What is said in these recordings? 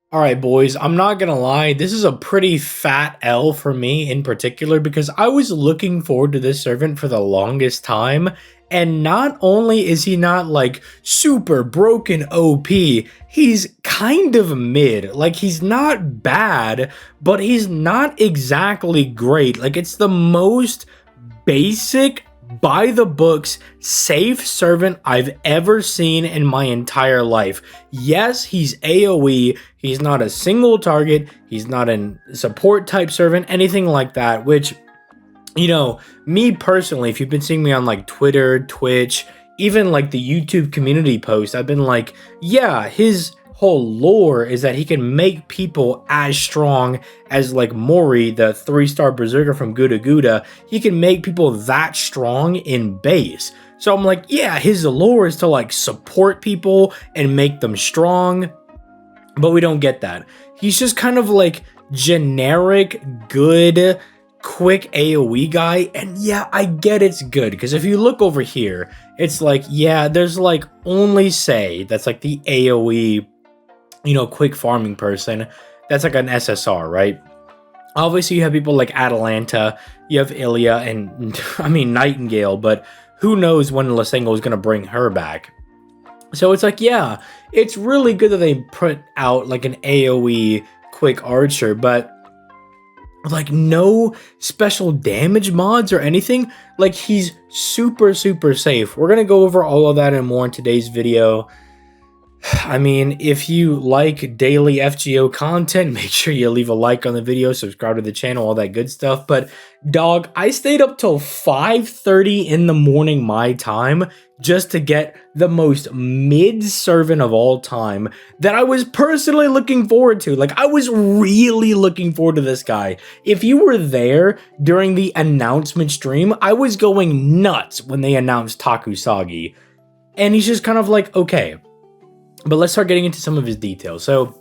All right, boys, I'm not gonna lie, this is a pretty fat L for me in particular because I was looking forward to this servant for the longest time. And not only is he not like super broken OP, he's kind of mid. Like, he's not bad, but he's not exactly great. Like, it's the most basic, by the books, safe servant I've ever seen in my entire life. Yes, he's AoE, he's not a single target, he's not a support type servant, anything like that, which, you know, me personally, if you've been seeing me on like Twitter, Twitch, even like the YouTube community post, I've been like, yeah, his whole lore is that he can make people as strong as like Mori, the 3-star berserker from Guda Guda. He can make people that strong in base. So I'm like, yeah, his lore is to like support people and make them strong, but we don't get that. He's just kind of like generic, good, quick AoE guy. And yeah, I get it's good because if you look over here, it's like, yeah, there's like only Sei that's like the AoE, you know, quick farming person. That's like an SSR, right? Obviously, you have people like Atalanta, you have Ilya, and I mean Nightingale, but who knows when Lysenko is going to bring her back. So it's like, yeah, it's really good that they put out like an AoE quick archer, but like no special damage mods or anything. Like, he's super safe. We're going to go over all of that and more in today's video. I mean, if you like daily FGO content, make sure you leave a like on the video, subscribe to the channel, all that good stuff. But dog, I stayed up till 5:30 in the morning my time just to get the most mid servant of all time that I was personally looking forward to. Like, I was really looking forward to this guy. If you were there during the announcement stream, I was going nuts when they announced Takusugi. And he's just kind of like, okay. But let's start getting into some of his details. So,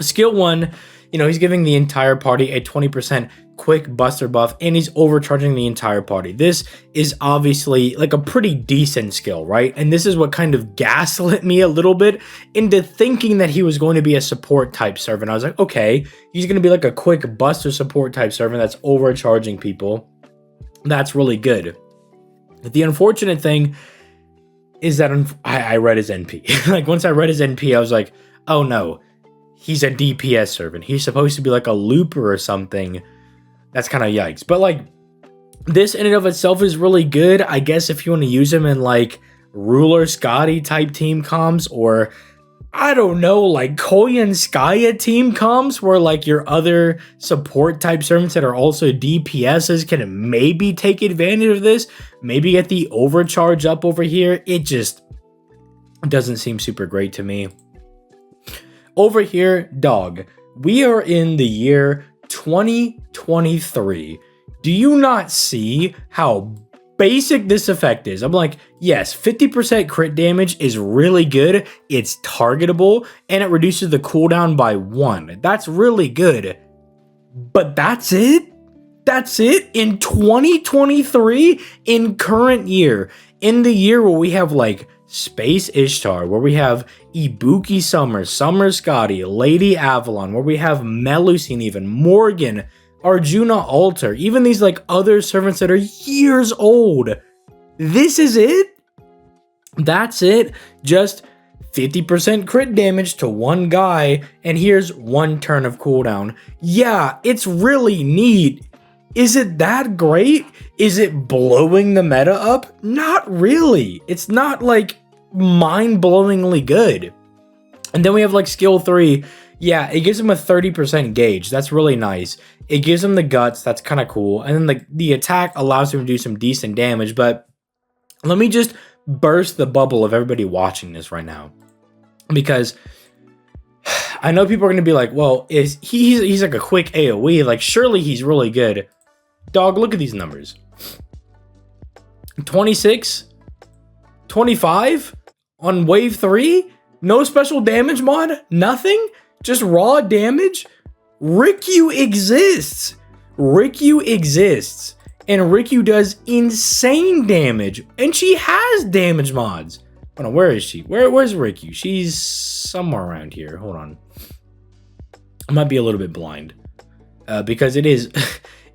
skill 1, you know, he's giving the entire party a 20% quick buster buff, and he's overcharging the entire party. This is obviously like a pretty decent skill, right? And this is what kind of gaslit me a little bit into thinking that he was going to be a support type servant. I was like, okay, he's going to be like a quick buster support type servant that's overcharging people. That's really good. The unfortunate thing is that I read his NP. Like, once I read his NP, I was like, oh no, he's a DPS servant. He's supposed to be like a looper or something. That's kind of yikes. But like, this in and of itself is really good. I guess if you want to use him in like Ruler Scotty type team comms, or I don't know, like Koyan Skya team comms, where like your other support type servants that are also DPSs can maybe take advantage of this, maybe get the overcharge up over here. It just doesn't seem super great to me. Over here, dog, we are in the year 2023. Do you not see how basic this effect is? I'm like, yes, 50% crit damage is really good. It's targetable, and it reduces the cooldown by 1. That's really good. But that's it? That's it? In 2023? In current year? In the year where we have like Space Ishtar, where we have Ibuki Summer, Summer Scotty, Lady Avalon, where we have Melusine even, Morgan, Arjuna Altar, even these like other servants that are years old. This is it? That's it? Just 50% crit damage to one guy, and here's 1 turn of cooldown. Yeah, it's really neat. Is it that great? Is it blowing the meta up? Not really. It's not like mind-blowingly good. And then we have like skill 3. Yeah, it gives him a 30% gauge. That's really nice. It gives him the guts. That's kind of cool. And then the attack allows him to do some decent damage. But let me just burst the bubble of everybody watching this right now, because I know people are going to be like, well, he's like a quick AoE. Like, surely he's really good. Dog, look at these numbers. 26, 25 on wave 3. No special damage mod. Nothing. Just raw damage. Rikyu exists. Rikyu exists. And Rikyu does insane damage. And she has damage mods. Hold on, where is she? Where's Rikyu? She's somewhere around here. Hold on. I might be a little bit blind because it is,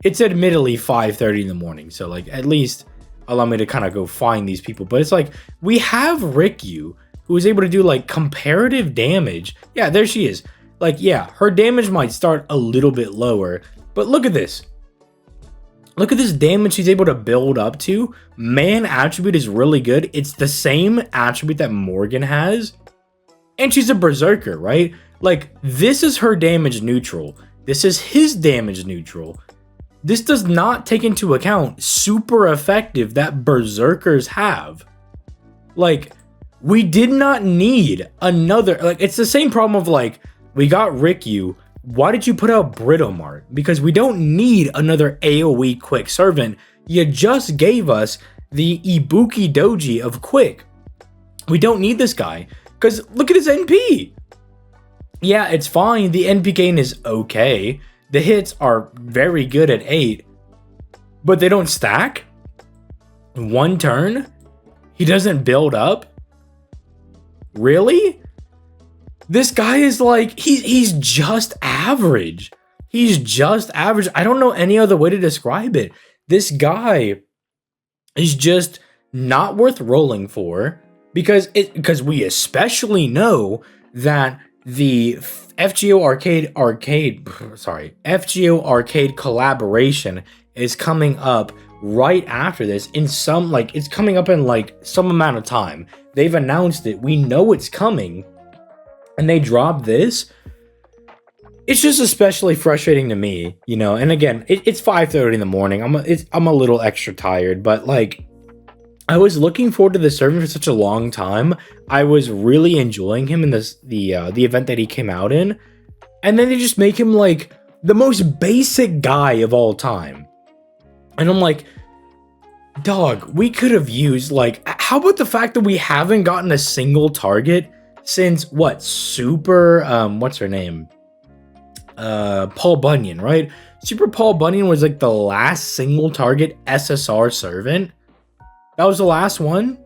it's admittedly 5:30 in the morning. So like at least allow me to kind of go find these people. But it's like we have Rikyu who is able to do like comparative damage. Yeah, there she is. Like, yeah, her damage might start a little bit lower, but look at this. Look at this damage she's able to build up to. Man attribute is really good. It's the same attribute that Morgan has. And she's a berserker, right? Like, this is her damage neutral. This is his damage neutral. This does not take into account super effective that berserkers have. Like, we did not need another... Like, it's the same problem of, like, we got Rikyu. Why did you put out Britomart? Because we don't need another AoE quick servant. You just gave us the Ibuki Doji of quick. We don't need this guy. Because look at his NP. Yeah, it's fine. The NP gain is okay. The hits are very good at 8. But they don't stack? One turn? He doesn't build up? Really? This guy is like, he's just average. He's just average. I don't know any other way to describe it. This guy is just not worth rolling for because we especially know that the FGO Arcade collaboration is coming up right after this in some, like, it's coming up in like some amount of time. They've announced it. We know it's coming. And they dropped this. It's just especially frustrating to me, you know. And again, it's 5:30 in the morning. I'm a little extra tired, but like, I was looking forward to the servant for such a long time. I was really enjoying him in the event that he came out in, and then they just make him like the most basic guy of all time. And I'm like, dog, we could have used, like, how about the fact that we haven't gotten a single target since what? Super what's her name? Paul Bunyan, right? Super Paul Bunyan was like the last single target SSR servant. That was the last one.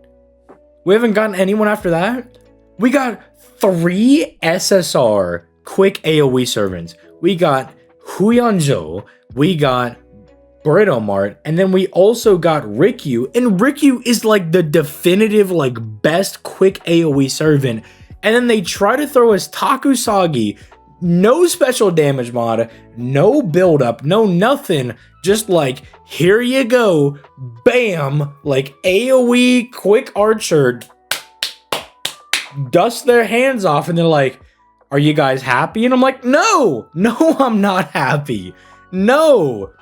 We haven't gotten anyone after that. We got 3 SSR quick AoE servants. We got Huyanzhou, we got Britomart, and then we also got Rikyu. And Rikyu is like the definitive, like, best quick AoE servant. And then they try to throw us Takusugi. No special damage mod, no build up, no nothing. Just like, here you go. Bam. Like AoE quick archer. Dust their hands off and they're like, are you guys happy? And I'm like, no, I'm not happy. No.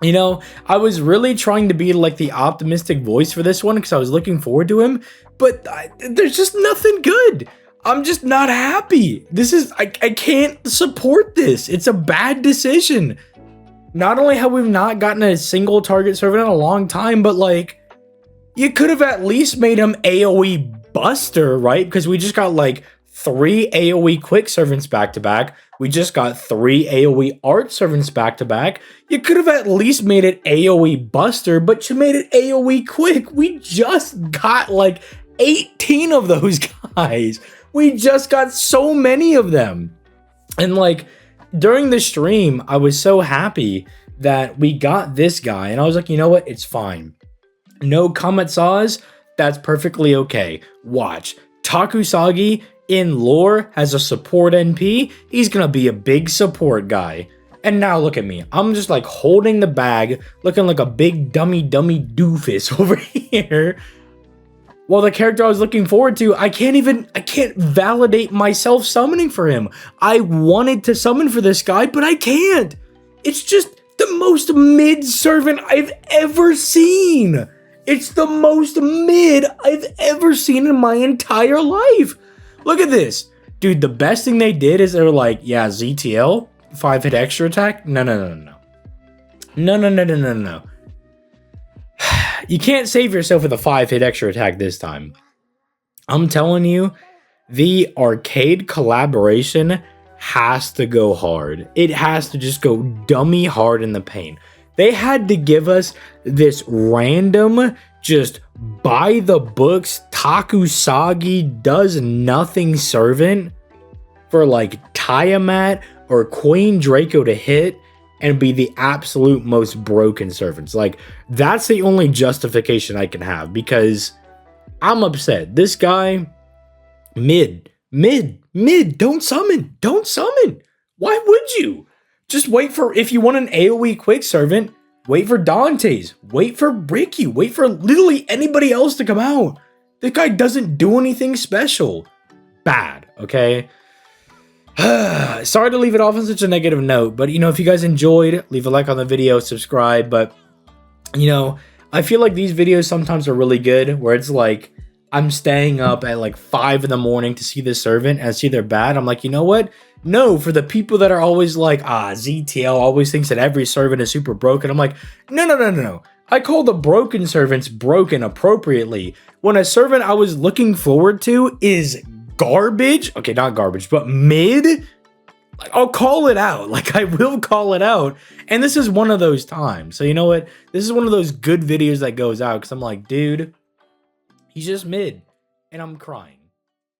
You know, I was really trying to be like the optimistic voice for this one because I was looking forward to him, but there's just nothing good. I'm just not happy. This is, I can't support this. It's a bad decision. Not only have we not gotten a single target servant in a long time, but like, you could have at least made him AoE Buster, right? Because we just got like 3 AoE quick servants back to back. We just got 3 AoE art servants back to back. You could have at least made it AoE Buster, but you made it AoE quick. We just got like 18 of those guys. We just got so many of them. And like, during the stream, I was so happy that we got this guy. And I was like, you know what? It's fine. No Comet Saws. That's perfectly okay. Watch. Takusagi in lore has a support NP. He's gonna be a big support guy. And now look at me. I'm just like holding the bag, looking like a big dummy doofus over here. Well, the character I was looking forward to, I can't validate myself summoning for him. I wanted to summon for this guy, but I can't. It's just the most mid servant I've ever seen. It's the most mid I've ever seen in my entire life. Look at this. Dude, the best thing they did is they were like, yeah, ZTL, 5-hit extra attack. No. You can't save yourself with a 5-hit extra attack this time. I'm telling you, the arcade collaboration has to go hard. It has to just go dummy hard in the paint. They had to give us this random, just by the books, Takusagi does nothing servant for like Tiamat, or Queen Draco to hit and be the absolute most broken servants. Like, that's the only justification I can have, because I'm upset. This guy, mid, don't summon. Don't summon. Why would you? Just wait for, if you want an AoE quick servant, wait for Dante's, wait for Ricky, wait for literally anybody else to come out. This guy doesn't do anything special. Bad, okay? Sorry to leave it off on such a negative note, but, if you guys enjoyed, leave a like on the video, subscribe. But, I feel like these videos sometimes are really good, where it's like, I'm staying up at like 5 in the morning to see this servant and see they're bad. I'm like, you know what? No, for the people that are always like, ZTL always thinks that every servant is super broken. I'm like, no. I call the broken servants broken appropriately. When a servant I was looking forward to is garbage, okay, not garbage, but mid, like, I'll call it out. Like, I will call it out. And this is one of those times. So you know what? This is one of those good videos that goes out, because I'm like, dude, he's just mid, and I'm crying.